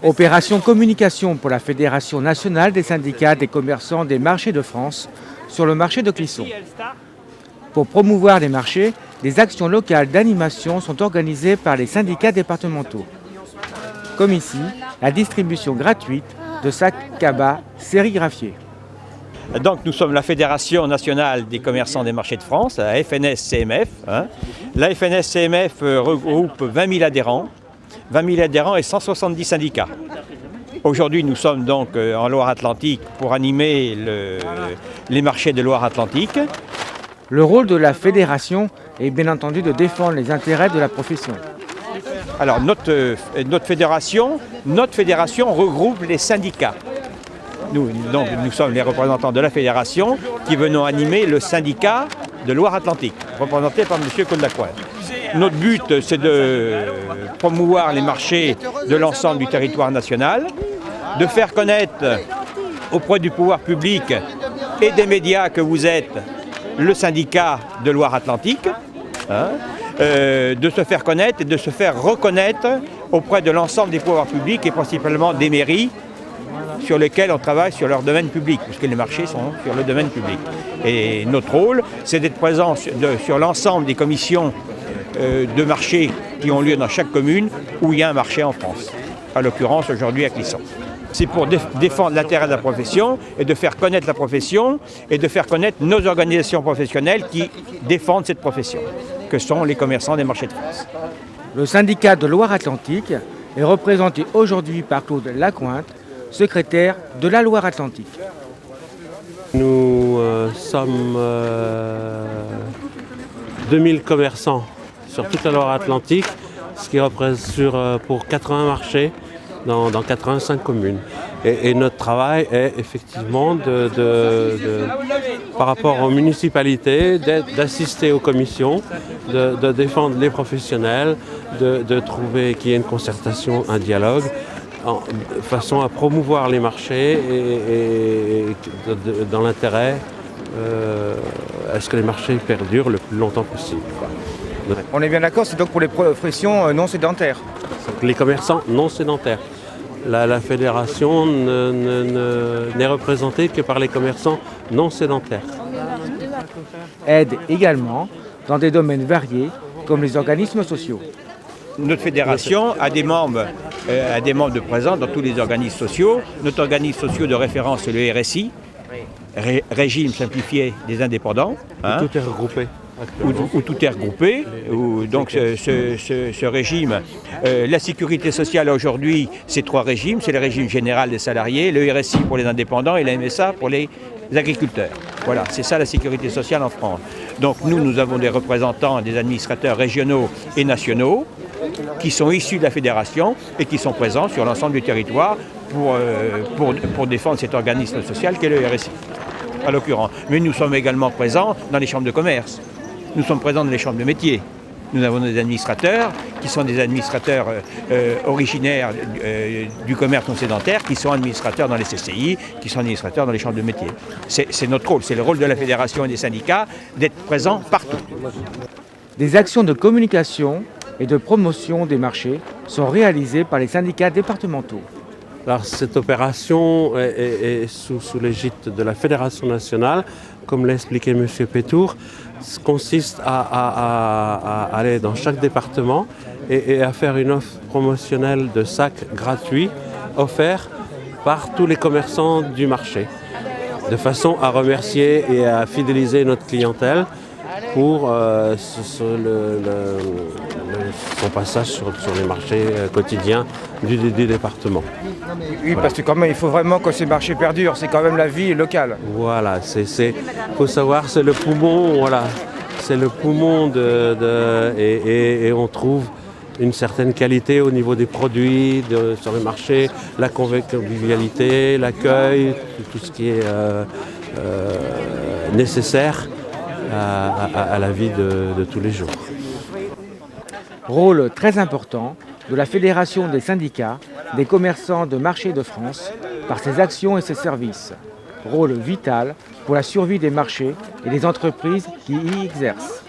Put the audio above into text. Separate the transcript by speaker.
Speaker 1: Opération communication pour la Fédération nationale des syndicats des commerçants des marchés de France sur le marché de Clisson. Pour promouvoir les marchés, des actions locales d'animation sont organisées par les syndicats départementaux. Comme ici, la distribution gratuite de sacs cabas sérigraphiés.
Speaker 2: Donc nous sommes la Fédération nationale des commerçants des marchés de France, la FNS-CMF. La FNS-CMF regroupe 20 000 adhérents. 20 000 adhérents et 170 syndicats. Aujourd'hui, nous sommes donc en Loire-Atlantique pour animer les marchés de Loire-Atlantique.
Speaker 1: Le rôle de la fédération est bien entendu de défendre les intérêts de la profession.
Speaker 2: Alors notre fédération regroupe les syndicats. Nous sommes les représentants de la fédération qui venons animer le syndicat de Loire-Atlantique, représenté par M. Coldacoin. Notre but, c'est de promouvoir les marchés de l'ensemble du territoire national, de faire connaître auprès du pouvoir public et des médias que vous êtes le syndicat de Loire-Atlantique, de se faire connaître et de se faire reconnaître auprès de l'ensemble des pouvoirs publics et principalement des mairies sur lesquels on travaille sur leur domaine public, puisque les marchés sont sur le domaine public. Et notre rôle, c'est d'être présent sur l'ensemble des commissions de marchés qui ont lieu dans chaque commune où il y a un marché en France, à l'occurrence aujourd'hui à Clisson. C'est pour défendre l'intérêt de la profession et de faire connaître la profession et de faire connaître nos organisations professionnelles qui défendent cette profession, que sont les commerçants des marchés de France.
Speaker 1: Le syndicat de Loire-Atlantique est représenté aujourd'hui par Claude Lacointe, secrétaire de la Loire-Atlantique.
Speaker 3: Nous sommes 2000 commerçants sur toute la Loire-Atlantique, ce qui représente pour 80 marchés dans 85 communes. Et notre travail est effectivement par rapport aux municipalités, d'assister aux commissions, de défendre les professionnels, de trouver qu'il y ait une concertation, un dialogue, de façon à promouvoir les marchés et dans l'intérêt à ce que les marchés perdurent le plus longtemps possible.
Speaker 1: On est bien d'accord, c'est donc pour les professions non sédentaires.
Speaker 3: Les commerçants non sédentaires. La fédération n'est représentée que par les commerçants non sédentaires.
Speaker 1: Aide également dans des domaines variés comme les organismes sociaux.
Speaker 2: Notre fédération a des membres de présents dans tous les organismes sociaux. Notre organisme social de référence, c'est le RSI, Régime simplifié des indépendants.
Speaker 3: Tout est regroupé.
Speaker 2: Où tout est regroupé, donc ce régime, la sécurité sociale aujourd'hui, c'est 3 régimes, c'est le régime général des salariés, le RSI pour les indépendants et la MSA pour les agriculteurs. Voilà, c'est ça la sécurité sociale en France. Donc nous avons des représentants, des administrateurs régionaux et nationaux qui sont issus de la fédération et qui sont présents sur l'ensemble du territoire pour défendre cet organisme social qu'est le RSI, à l'occurrence. Mais nous sommes également présents dans les chambres de commerce. Nous sommes présents dans les chambres de métiers. Nous avons des administrateurs qui sont des administrateurs originaires du commerce non sédentaire, qui sont administrateurs dans les CCI, qui sont administrateurs dans les chambres de métiers. C'est notre rôle, c'est le rôle de la fédération et des syndicats d'être présents partout.
Speaker 1: Des actions de communication et de promotion des marchés sont réalisées par les syndicats départementaux.
Speaker 3: Alors, cette opération est sous l'égide de la Fédération nationale, comme l'a expliqué M. Pétour, consiste à aller dans chaque département et à faire une offre promotionnelle de sacs gratuits offerts par tous les commerçants du marché, de façon à remercier et à fidéliser notre clientèle pour son passage sur les marchés quotidiens du département.
Speaker 1: Oui, parce que quand même, il faut vraiment que ces marchés perdurent, c'est quand même la vie locale.
Speaker 3: Voilà, faut savoir, c'est le poumon, voilà, c'est le poumon et on trouve une certaine qualité au niveau des produits sur les marchés, la convivialité, l'accueil, tout ce qui est nécessaire à la vie de tous les jours.
Speaker 1: Rôle très important de la Fédération des syndicats des commerçants de marchés de France par ses actions et ses services. Rôle vital pour la survie des marchés et des entreprises qui y exercent.